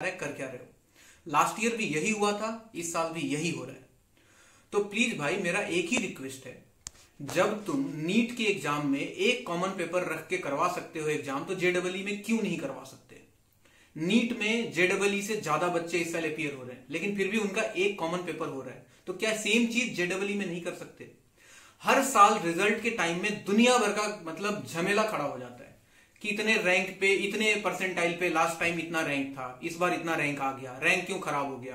कर क्या रहे हो। लास्ट ईयर भी यही हुआ था, इस साल भी यही हो रहा है। तो प्लीज भाई मेरा एक ही रिक्वेस्ट है, जब तुम नीट के एग्जाम में एक कॉमन पेपर रख के करवा सकते हो एग्जाम, तो जेडबलई में क्यों नहीं करवा सकते। नीट में जेडबलई से ज्यादा बच्चे इस साल अपीयर हो रहे हैं, लेकिन फिर भी उनका एक कॉमन पेपर हो रहा है। तो क्या सेम चीज जेडबलई में नहीं कर सकते। हर साल रिजल्ट के टाइम में दुनिया भर का मतलब झमेला खड़ा हो जाता है कि इतने रैंक पे, इतने परसेंटाइल पे लास्ट टाइम इतना रैंक था, इस बार इतना रैंक आ गया, रैंक क्यों खराब हो गया,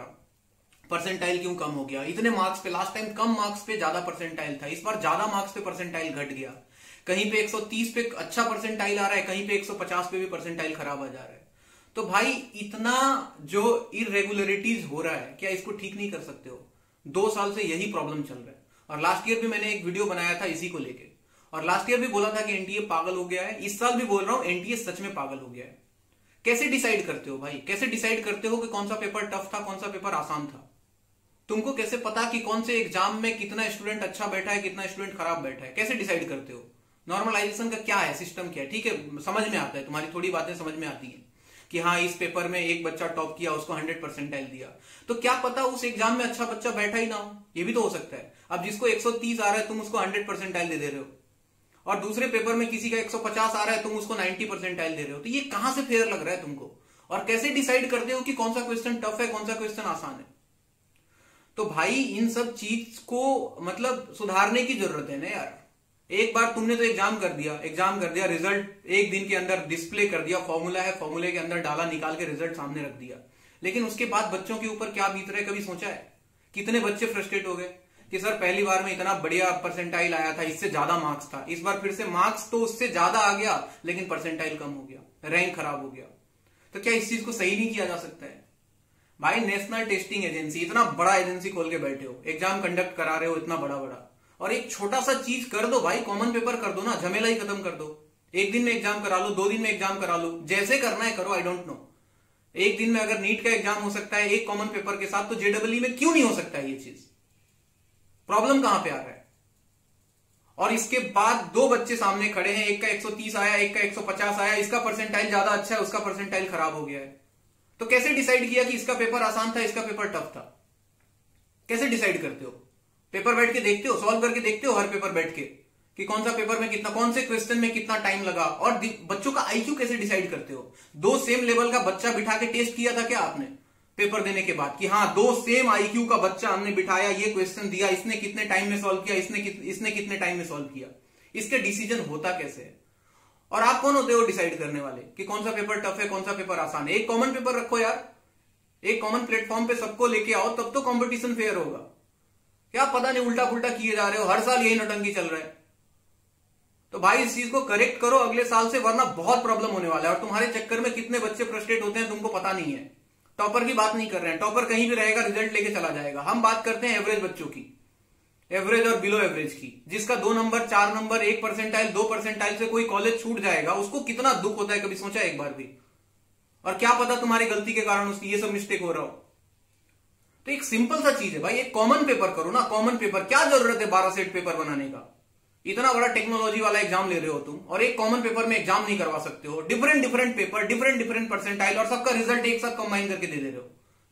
परसेंटाइल क्यों कम हो गया, इतने मार्क्स पे, लास्ट टाइम कम मार्क्स पे ज्यादा परसेंटाइल था, इस बार ज्यादा मार्क्स पे परसेंटाइल घट गया, कहीं पे 130 पे अच्छा परसेंटाइल आ रहा है, कहीं पे 150 पे भी परसेंटाइल खराब आ जा रहा है। तो भाई इतना जो इरेगुलरिटीज हो रहा है, क्या इसको ठीक नहीं कर सकते हो। 2 साल से यही प्रॉब्लम चल रहा है। और लास्ट ईयर भी मैंने एक वीडियो बनाया था इसी को लेके, और लास्ट ईयर भी बोला था कि एनटीए पागल हो गया है। इस साल भी बोल रहा हूं एनटीए सच में पागल हो गया है। कैसे डिसाइड करते हो भाई, कैसे डिसाइड करते हो कि कौन सा पेपर टफ था, कौन सा पेपर आसान था। तुमको कैसे पता कि कौन से एग्जाम में कितना स्टूडेंट अच्छा बैठा है, कितना स्टूडेंट खराब बैठा है, कैसे डिसाइड करते हो। नॉर्मलाइजेशन का क्या है, सिस्टम क्या है, ठीक है समझ में आता है, तुम्हारी थोड़ी बातें समझ में आती है कि हाँ इस पेपर में एक बच्चा टॉप किया, उसको 100 परसेंटाइल दिया, तो क्या पता उस एग्जाम में अच्छा बच्चा बैठा ही ना हो, ये भी तो हो सकता है। अब जिसको 130 आ रहा है तुम उसको 100 परसेंटाइल दे रहे हो, और दूसरे पेपर में किसी का 150 आ रहा है तुम उसको 90 परसेंटाइल दे रहे हो, तो ये कहां से फेयर लग रहा है तुमको। और कैसे डिसाइड करते हो कि कौन सा क्वेश्चन टफ है, कौन सा क्वेश्चन आसान है। तो भाई इन सब चीज को मतलब सुधारने की जरूरत है ना यार। एक बार तुमने तो एग्जाम कर दिया, रिजल्ट एक दिन के अंदर डिस्प्ले कर दिया, फॉर्मूला है, फॉर्मूले के अंदर डाला, निकाल के रिजल्ट सामने रख दिया, लेकिन उसके बाद बच्चों के ऊपर क्या बीत रहा है, कभी सोचा है। कितने बच्चे फ्रस्ट्रेट हो गए कि सर पहली बार में इतना बढ़िया परसेंटाइल आया था, इससे ज्यादा मार्क्स था, इस बार फिर से मार्क्स तो उससे ज्यादा आ गया लेकिन परसेंटाइल कम हो गया, रैंक खराब हो गया। तो क्या इस चीज को सही नहीं किया जा सकता है। भाई नेशनल टेस्टिंग एजेंसी, इतना बड़ा एजेंसी खोल के बैठे हो, एग्जाम कंडक्ट करा रहे हो इतना बड़ा बड़ा, और एक छोटा सा चीज कर दो भाई, कॉमन पेपर कर दो ना, झमेला ही खत्म कर दो। एक दिन में एग्जाम करा लो, 2 दिन में एग्जाम करा लो, जैसे करना है करो, आई डोंट नो। एक दिन में अगर नीट का एग्जाम हो सकता है एक कॉमन पेपर के साथ, तो जेडबलई में क्यों नहीं हो सकता है ये चीज। प्रॉब्लम कहां पे आ रहा है। और इसके बाद 2 बच्चे सामने खड़े हैं, एक का 130 आया, एक का 150 आया, इसका परसेंटाइल ज्यादा अच्छा है, उसका परसेंटाइल खराब हो गया है। तो कैसे डिसाइड किया कि इसका पेपर आसान था, इसका पेपर टफ था। कैसे डिसाइड करते हो। पेपर बैठ के देखते हो, सॉल्व करके देखते हो हर पेपर बैठ के कि कौन सा पेपर में कितना, कौन से क्वेश्चन में कितना टाइम लगा। और बच्चों का आईक्यू कैसे डिसाइड करते हो। 2 सेम लेवल का बच्चा बिठा के टेस्ट किया था क्या आपने पेपर देने के बाद कि हाँ 2 सेम आईक्यू का बच्चा हमने बिठाया, ये क्वेश्चन दिया, इसने कितने टाइम में सॉल्व किया, इसने कितने टाइम में सॉल्व किया। इसके डिसीजन होता कैसे है। और आप कौन होते हो डिसाइड करने वाले कि कौन सा पेपर टफ है, कौन सा पेपर आसान है। एक कॉमन पेपर रखो यार, एक कॉमन प्लेटफॉर्म पे सबको लेके आओ, तब तो कंपटीशन फेयर होगा। क्या पता नहीं उल्टा पुल्टा किए जा रहे हो, हर साल यही नौटंकी चल रहा है। तो भाई इस चीज को करेक्ट करो अगले साल से, वरना बहुत प्रॉब्लम होने वाला है। और तुम्हारे चक्कर में कितने बच्चे फ्रस्ट्रेट होते हैं तुमको पता नहीं है। टॉपर की बात नहीं कर रहे हैं, टॉपर कहीं भी रहेगा, रिजल्ट लेके चला जाएगा। हम बात करते हैं एवरेज बच्चों की, एवरेज और बिलो एवरेज की, जिसका 2 नंबर 4 नंबर 1 परसेंटाइल 2 परसेंटाइल से कोई कॉलेज छूट जाएगा, उसको कितना दुख होता है, कभी सोचा एक बार भी। और क्या पता तुम्हारी गलती के कारण उसकी ये सब मिस्टेक हो रहा हो। तो एक सिंपल सा चीज है भाई, एक कॉमन पेपर करो ना, कॉमन पेपर। क्या जरूरत है 12 सेट पेपर बनाने का। इतना बड़ा टेक्नोलॉजी वाला एग्जाम ले रहे हो तुम, और एक कॉमन पेपर में एग्जाम नहीं करवा सकते हो। डिफरेंट पेपर, डिफरेंट परसेंटाइल, और सबका रिजल्ट एक साथ कंबाइन करके दे रहे हो,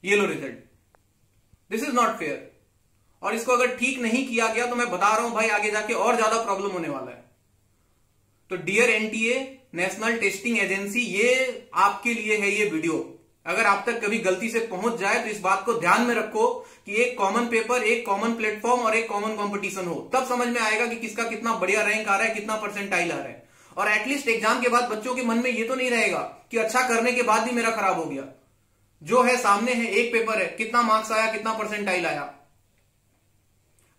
ये लो result. This is not fair. और इसको अगर ठीक नहीं किया गया तो मैं बता रहा हूं भाई आगे जाके और ज्यादा प्रॉब्लम होने वाला है। तो dear NTA, national testing agency, ये आपके लिए है ये वीडियो। अगर आप तक कभी गलती से पहुंच जाए तो इस बात को ध्यान में रखो कि एक कॉमन पेपर, एक कॉमन प्लेटफॉर्म और एक कॉमन कंपटीशन हो, तब समझ में आएगा कि किसका कितना बढ़िया रैंक आ रहा है, कितना परसेंटाइल आ रहा है। और एटलीस्ट एग्जाम के बाद बच्चों के मन में ये तो नहीं रहेगा कि अच्छा करने के बाद भी मेरा खराब हो गया। जो है सामने है, एक पेपर है, कितना मार्क्स आया, कितना परसेंटाइल आया।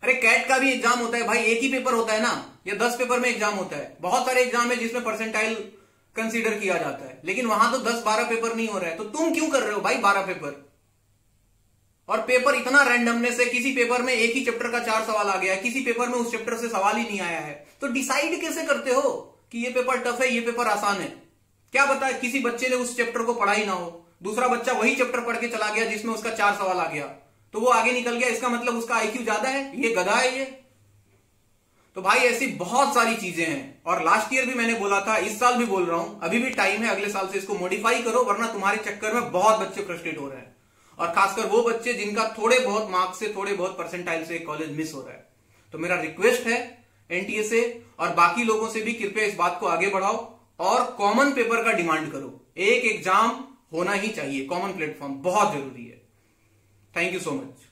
अरे कैट का भी एग्जाम होता है भाई, एक ही पेपर होता है ना, या 10 पेपर में एग्जाम होता है। बहुत सारे एग्जाम है जिसमें परसेंटाइल कंसीडर किया जाता है, लेकिन वहां तो 10-12 पेपर नहीं हो रहा है। तो तुम क्यों कर रहे हो भाई 12 पेपर। और पेपर इतना रैंडमनेस है, किसी पेपर में एक ही चैप्टर का 4 सवाल आ गया है, किसी पेपर में उस चैप्टर से सवाल ही नहीं आया है। तो डिसाइड कैसे करते हो कि ये पेपर टफ है, ये पेपर आसान है। क्या पता है किसी बच्चे ने उस चैप्टर को पढ़ा ही ना हो, दूसरा बच्चा वही चैप्टर पढ़ के चला गया जिसमें उसका 4 सवाल आ गया, तो वो आगे निकल गया, इसका मतलब उसका आईक्यू ज्यादा है, ये गधा है ये। तो भाई ऐसी बहुत सारी चीजें हैं, और लास्ट ईयर भी मैंने बोला था, इस साल भी बोल रहा हूं, अभी भी टाइम है, अगले साल से इसको मॉडिफाई करो, वरना तुम्हारे चक्कर में बहुत बच्चे फ्रस्ट्रेट हो रहे हैं, और खासकर वो बच्चे जिनका थोड़े बहुत मार्क्स से, थोड़े बहुत परसेंटाइल से कॉलेज मिस हो रहा है। तो मेरा रिक्वेस्ट है एनटीए से और बाकी लोगों से भी, कृपया इस बात को आगे बढ़ाओ और कॉमन पेपर का डिमांड करो। एक एग्जाम होना ही चाहिए, कॉमन प्लेटफॉर्म बहुत जरूरी है। Thank you so much.